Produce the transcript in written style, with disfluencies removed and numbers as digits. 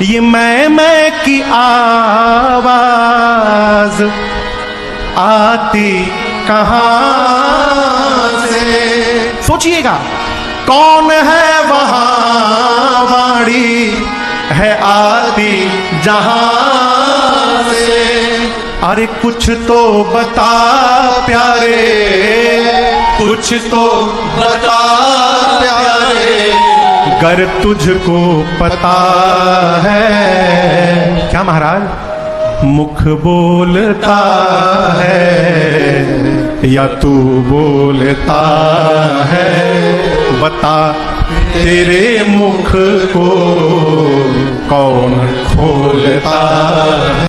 ये मैं की आवाज आती कहां से? सोचिएगा, कौन है वहां वाणी है आती जहां से? अरे कुछ तो बता प्यारे, कुछ तो बता प्यारे, गर तुझको पता है। क्या महाराज? मुख बोलता है या तू बोलता है? बता तेरे मुख को कौन खोलता है?